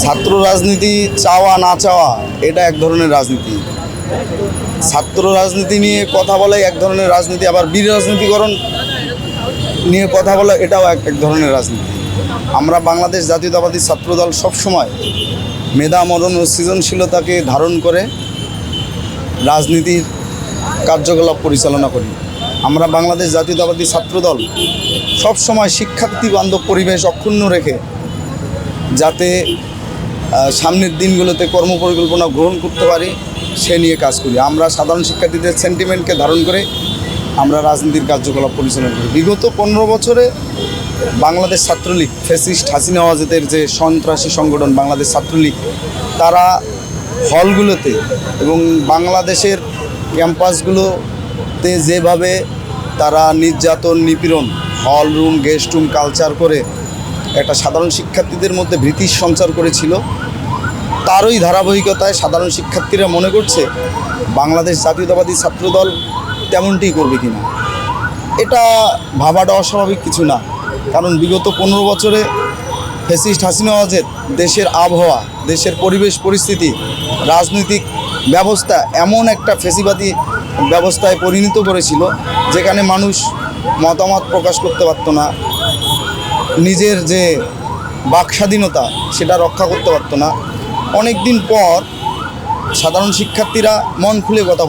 ছাত্র রাজনীতি চাওয়া না চাওয়া এটা এক ধরনের রাজনীতি। ছাত্র রাজনীতি নিয়ে কথা বলা এক ধরনের রাজনীতি, আবার বীর রাজনীতিকরণ নিয়ে কথা বলা এটাও এক ধরনের রাজনীতি। আমরা বাংলাদেশ জাতীয়তাবাদী ছাত্রদল সবসময় মেধা মনন ও সৃজনশীলতাকে ধারণ করে রাজনীতির কার্যকলাপ পরিচালনা করি। আমরা বাংলাদেশ জাতীয়তাবাদী ছাত্রদল সবসময় শিক্ষার্থী বান্ধব পরিবেশ অক্ষুণ্ণ রেখে যাতে সামনের দিনগুলোতে কর্মপরিকল্পনা গ্রহণ করতে পারি সে নিয়ে কাজ করি। আমরা সাধারণ শিক্ষার্থীদের সেন্টিমেন্টকে ধারণ করে আমরা রাজনীতির কার্যকলাপ পরিচালনা করি। বিগত 15 বছরে বাংলাদেশ ছাত্রলীগ, ফ্যাসিস্ট হাসিনা ওয়াজেদের যে সন্ত্রাসী সংগঠন বাংলাদেশ ছাত্রলীগ, তারা হলগুলোতে এবং বাংলাদেশের ক্যাম্পাসগুলোতে যেভাবে তারা নির্যাতন নিপীড়ন, hall room, guest room culture করে একটা সাধারণ শিক্ষার্থীদের মধ্যে ভীতি সঞ্চার করেছিল, তারই ধারাবাহিকতায় সাধারণ শিক্ষার্থীরা মনে করছে বাংলাদেশ জাতীয়তাবাদী ছাত্রদল তেমনটি করবে কিনা। এটা ভাবাটা অস্বাভাবিক কিছু না, কারণ বিগত 15 বছরে ফ্যাসিস্ট হাসিনা ওয়াজেদ দেশের আবহাওয়া, দেশের পরিবেশ পরিস্থিতি, রাজনৈতিক ব্যবস্থা এমন একটা ফ্যাসিবাদী ব্যবস্থায় পরিণত করেছিল যেখানে মানুষ মতামত প্রকাশ করতে পারত না, নিজের যে বাক স্বাধীনতা সেটা রক্ষা করতে পারতো না। অনেক দিন পর সাধারণ শিক্ষার্থীরা মন খুলে কথা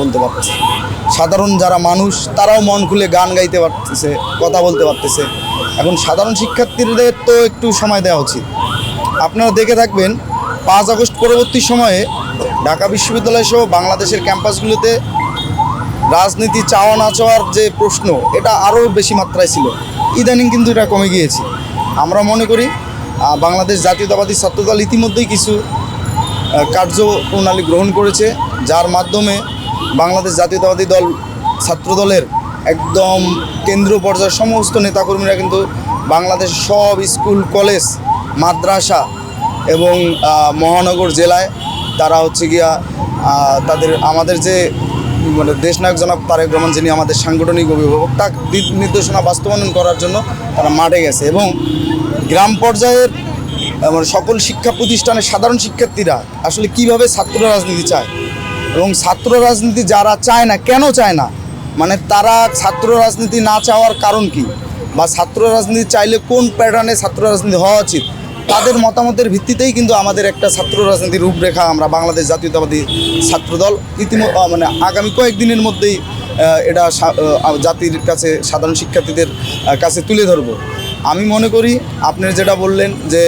বলতে পারতেছে। সাধারণ যারা মানুষ তারাও মন খুলে গান গাইতে পারতেছে, কথা বলতে পারতেছে। এখন সাধারণ শিক্ষার্থীদের তো একটু সময় দেওয়া উচিত। আপনারা দেখে থাকবেন 5 আগস্ট পরবর্তী সময়ে ঢাকা বিশ্ববিদ্যালয় সহ বাংলাদেশের ক্যাম্পাসগুলোতে রাজনীতি চাওয়া না চাওয়ার যে প্রশ্ন, এটা আরও বেশি মাত্রায় ছিল। ইদানিং কিন্তু এটা কমে গিয়েছে। আমরা মনে করি বাংলাদেশ জাতীয়তাবাদী ছাত্রদল ইতিমধ্যেই কিছু কার্যপ্রণালী গ্রহণ করেছে, যার মাধ্যমে বাংলাদেশ জাতীয়তাবাদী ছাত্রদলের একদম কেন্দ্রীয় পর্যায়ের সমস্ত নেতাকর্মীরা কিন্তু বাংলাদেশের সব স্কুল, কলেজ, মাদ্রাসা এবং মহানগর জেলায় তারা হচ্ছে গিয়া আমাদের যে দেশনায়ক জনাব তারেক রহমান, যিনি আমাদের সাংগঠনিক অভিভাবক, তার দিক নির্দেশনা বাস্তবায়ন করার জন্য তারা মাঠে গেছে। এবং গ্রাম পর্যায়ের সকল শিক্ষা প্রতিষ্ঠানের সাধারণ শিক্ষার্থীরা আসলে কিভাবে ছাত্র রাজনীতি চায় এবং ছাত্র রাজনীতি যারা চায় না কেন চায় না, মানে তারা ছাত্র রাজনীতি না চাওয়ার কারণ কি, বা ছাত্র রাজনীতি চাইলে কোন প্যাটার্নে ছাত্র রাজনীতি হওয়া উচিত, তাদের মতামতের ভিত্তিতেই কিন্তু আমাদের একটা ছাত্র রাজনীতির রূপরেখা আমরা বাংলাদেশ জাতীয়তাবাদী ছাত্রদল আগামী কয়েকদিনের মধ্যেই এটা জাতির কাছে, সাধারণ শিক্ষার্থীদের কাছে তুলে ধরব। আমি মনে করি আপনারা যেটা বললেন যে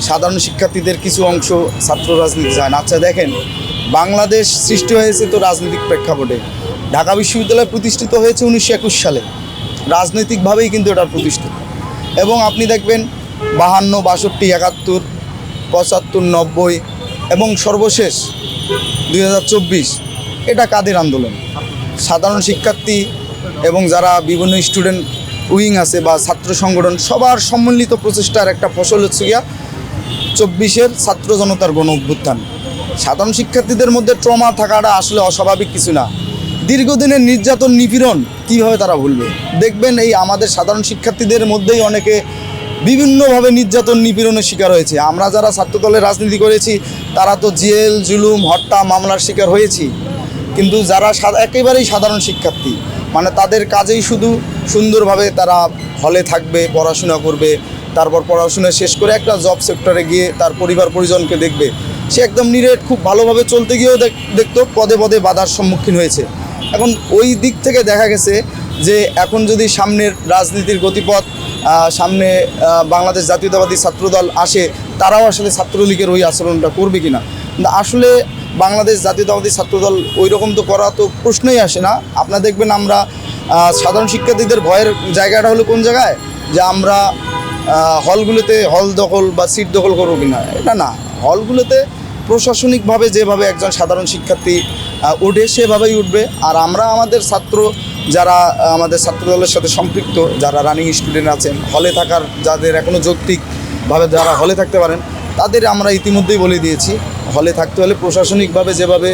সাধারণ শিক্ষার্থীদের কিছু অংশ ছাত্র রাজনীতি চায় না। আচ্ছা দেখেন, বাংলাদেশ সৃষ্টি হয়েছে তো রাজনৈতিক প্রেক্ষাপটে। ঢাকা বিশ্ববিদ্যালয় প্রতিষ্ঠিত হয়েছে 1921 সালে, রাজনৈতিকভাবেই কিন্তু এটা প্রতিষ্ঠিত। এবং আপনি দেখবেন 52, 62, 71, 75, 90 এবং সর্বশেষ 2024 এটা কাদের আন্দোলন? সাধারণ শিক্ষার্থী এবং যারা বিভিন্ন স্টুডেন্ট উইং আছে বা ছাত্র সংগঠন, সবার সম্মিলিত প্রচেষ্টার একটা ফসল হচ্ছে গিয়া 24-এর ছাত্র জনতার গণ অভ্যুত্থান। সাধারণ শিক্ষার্থীদের মধ্যে ট্রমা থাকাটা আসলে অস্বাভাবিক কিছু না। দীর্ঘদিনের নির্যাতন নিপীড়ন কীভাবে তারা ভুলবে? দেখবেন এই আমাদের সাধারণ শিক্ষার্থীদের মধ্যেই অনেকে বিভিন্নভাবে নির্যাতন নিপীড়নের শিকার হয়েছে। আমরা যারা ছাত্রদলের রাজনীতি করেছি তারা তো জেল, জুলুম, হত্যা মামলার শিকার হয়েছি, কিন্তু যারা একেবারেই সাধারণ শিক্ষার্থী, মানে তাদের কাজেই শুধু সুন্দরভাবে তারা হলে থাকবে, পড়াশোনা করবে, তারপর পড়াশোনা শেষ করে একটা জব সেক্টরে গিয়ে তার পরিবার পরিজনকে দেখবে, সে একদম নিরেট খুব ভালোভাবে চলতে গিয়েও দেখতো পদে পদে বাধার সম্মুখীন হয়েছে। এখন ওই দিক থেকে দেখা গেছে যে এখন যদি সামনের রাজনীতির গতিপথ সামনে বাংলাদেশ জাতীয়তাবাদী ছাত্রদল আসে, তারাও আসলে ছাত্রলীগের ওই আচরণটা করবে কিনা। কিন্তু আসলে বাংলাদেশ জাতীয়তাবাদী ছাত্রদল ওই রকম তো করা তো প্রশ্নই আসে না। আপনারা দেখবেন আমরা সাধারণ শিক্ষার্থীদের ভয়ের জায়গাটা হলো কোন জায়গায়, যে আমরা হলগুলোতে হল দখল বা সিট দখল করবো কিনা, এটা না। হলগুলোতে প্রশাসনিকভাবে যেভাবে একজন সাধারণ শিক্ষার্থী ওঠে সেভাবেই উঠবে। আর আমরা আমাদের ছাত্র যারা আমাদের ছাত্রদলের সাথে সম্পৃক্ত, যারা রানিং স্টুডেন্ট আছেন, হলে থাকার যাদের এখনও যৌক্তিকভাবে যারা হলে থাকতে পারেন, তাদের আমরা ইতিমধ্যেই বলে দিয়েছি হলে থাকতে হলে প্রশাসনিকভাবে যেভাবে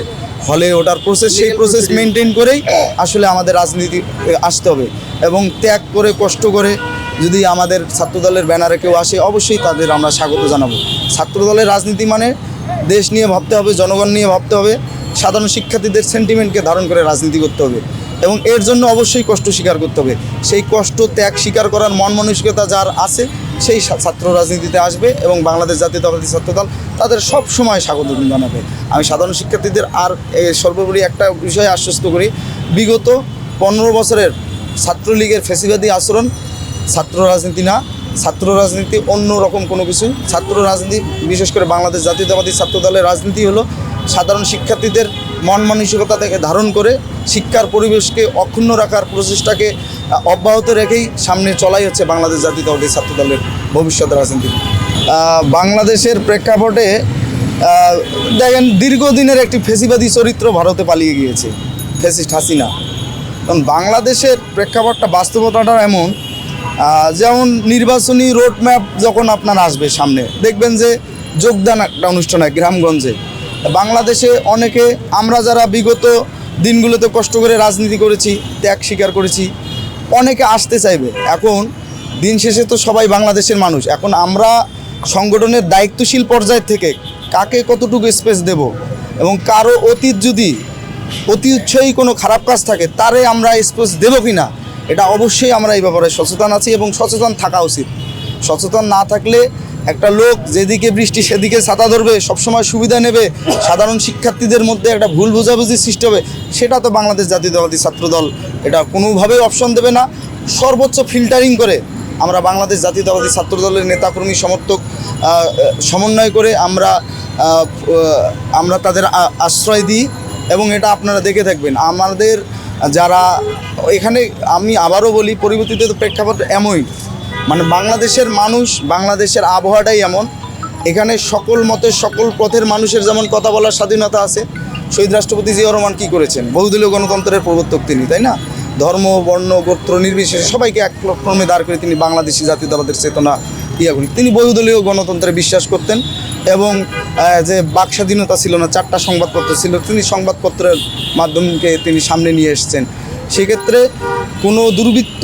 হলে ওঠার প্রসেস, সেই প্রসেস মেনটেন করেই আসলে আমাদের রাজনীতি আসতে হবে। এবং ত্যাগ করে, কষ্ট করে যদি আমাদের ছাত্রদলের ব্যানারে কেউ আসে অবশ্যই তাদের আমরা স্বাগত জানাবো। ছাত্রদলের রাজনীতি মানে দেশ নিয়ে ভাবতে হবে, জনগণ নিয়ে ভাবতে হবে, সাধারণ শিক্ষার্থীদের সেন্টিমেন্টকে ধারণ করে রাজনীতি করতে হবে এবং এর জন্য অবশ্যই কষ্ট স্বীকার করতে হবে। সেই কষ্ট ত্যাগ স্বীকার করার মন মানসিকতা যার আছে সেই ছাত্র রাজনীতিতে আসবে এবং বাংলাদেশ জাতীয়তাবাদী ছাত্রদল তাদের সব সময় স্বাগত জানাবে। আমি সাধারণ শিক্ষার্থীদের আর সর্বোপরি একটা বিষয়ে আশ্বস্ত করি, বিগত 15 বছরের ছাত্রলীগের ফ্যাসিবাদী আচরণ ছাত্র রাজনীতি না, ছাত্র রাজনীতি অন্য রকম কোনো কিছু। ছাত্র রাজনীতি বিশেষ করে বাংলাদেশ জাতীয়তাবাদী ছাত্রদলের রাজনীতি হলো সাধারণ শিক্ষার্থীদের মন মানসিকতা থেকে ধারণ করে শিক্ষার পরিবেশকে অক্ষুণ্ণ রাখার প্রচেষ্টাকে অব্যাহত রেখেই সামনে চলাই হচ্ছে বাংলাদেশ জাতীয়তাবাদী ছাত্রদলের ভবিষ্যৎ রাজনীতি। বাংলাদেশের প্রেক্ষাপটে দেখেন দীর্ঘদিনের একটি ফ্যাসিবাদী চরিত্র ভারতে পালিয়ে গিয়েছে, ফ্যাসিস্ট হাসিনা। কারণ বাংলাদেশের প্রেক্ষাপটটা বাস্তবতাটা এমন, যেমন নির্বাচনী রোডম্যাপ যখন আপনার আসবে সামনে দেখবেন যে যোগদান একটা অনুষ্ঠান হয় গ্রামগঞ্জে। বাংলাদেশে অনেকে আমরা যারা বিগত দিনগুলোতে কষ্ট করে রাজনীতি করেছি, ত্যাগ স্বীকার করেছি, অনেকে আসতে চাইবে। এখন দিন শেষে তো সবাই বাংলাদেশের মানুষ। এখন আমরা সংগঠনের দায়িত্বশীল পর্যায় থেকে কাকে কতটুকু স্পেস দেব এবং কারো অতীত যদি অতি উৎসাহী কোনো খারাপ কাজ থাকে তারে আমরা স্পেস দেবো কি না, এটা অবশ্যই আমরা এই ব্যাপারে সচেতন আছি এবং সচেতন থাকা উচিত। সচেতন না থাকলে একটা লোক যেদিকে বৃষ্টি সেদিকে ছাতা ধরবে, সবসময় সুবিধা নেবে, সাধারণ শিক্ষার্থীদের মধ্যে একটা ভুল বোঝাবুঝির সৃষ্টি হবে, সেটা তো বাংলাদেশ জাতীয়তাবাদী ছাত্রদল এটা কোনোভাবেই অপশন দেবে না। সর্বোচ্চ ফিল্টারিং করে আমরা বাংলাদেশ জাতীয়তাবাদী ছাত্রদলের নেতাকর্মী সমর্থক সমন্বয় করে আমরা তাদের আশ্রয় দিই এবং এটা আপনারা দেখে থাকবেন। আমাদের যারা এখানে, আমি আবারও বলি, পরিবর্তিত প্রেক্ষাপট এমনই, মানে বাংলাদেশের মানুষ, বাংলাদেশের আবহাওয়াটাই এমন, এখানে সকল মতের সকল পথের মানুষের যেমন কথা বলার স্বাধীনতা আছে। শহীদ রাষ্ট্রপতি জিয়াউর রহমান কী করেছেন? বহুদলীয় গণতন্ত্রের প্রবর্তক তিনি, তাই না? ধর্ম, বর্ণ, গোত্র নির্বিশেষে সবাইকে এক প্ল্যাটফর্মে দাঁড় করে তিনি বাংলাদেশি জাতীয়তাবাদের চেতনা করেন। তিনি বহুদলীয় গণতন্ত্রে বিশ্বাস করতেন এবং যে বাক স্বাধীনতা ছিল না, 4টা সংবাদপত্র ছিল, তিনি সংবাদপত্রের মাধ্যমকে তিনি সামনে নিয়ে এসেছেন। সেক্ষেত্রে কোনো দুর্বৃত্ত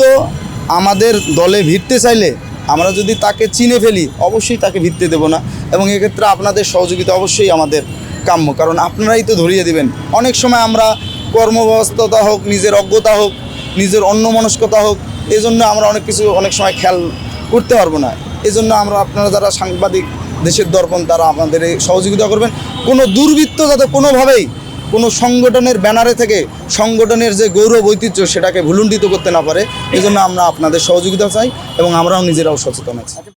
আমাদের দলে ভিড়তে চাইলে আমরা যদি তাকে চিনে ফেলি অবশ্যই তাকে ভিড়তে দেব না এবং এক্ষেত্রে আপনাদের সহযোগিতা অবশ্যই আমাদের কাম্য, কারণ আপনারাই তো ধরিয়ে দিবেন। অনেক সময় আমরা কর্মব্যস্ততা হোক, নিজের অজ্ঞতা হোক, নিজের অন্যমনস্কতা হোক, এই জন্য আমরা অনেক সময় খেয়াল করতে পারবো না। এই জন্য আপনারা যারা সাংবাদিক, দেশের দর্পণ, তারা আমাদের সহযোগিতা করবেন। কোনো দুর্বৃত্ত যাতে কোনোভাবেই কোনো সংগঠনের ব্যানারে থেকে সংগঠনের যে গৌরব ঐতিহ্য সেটাকে ভুলুণ্ঠিত করতে না পারে, এই জন্য আমরা আপনাদের সহযোগিতা চাই এবং আমরাও নিজেরাও সচেতন আছি।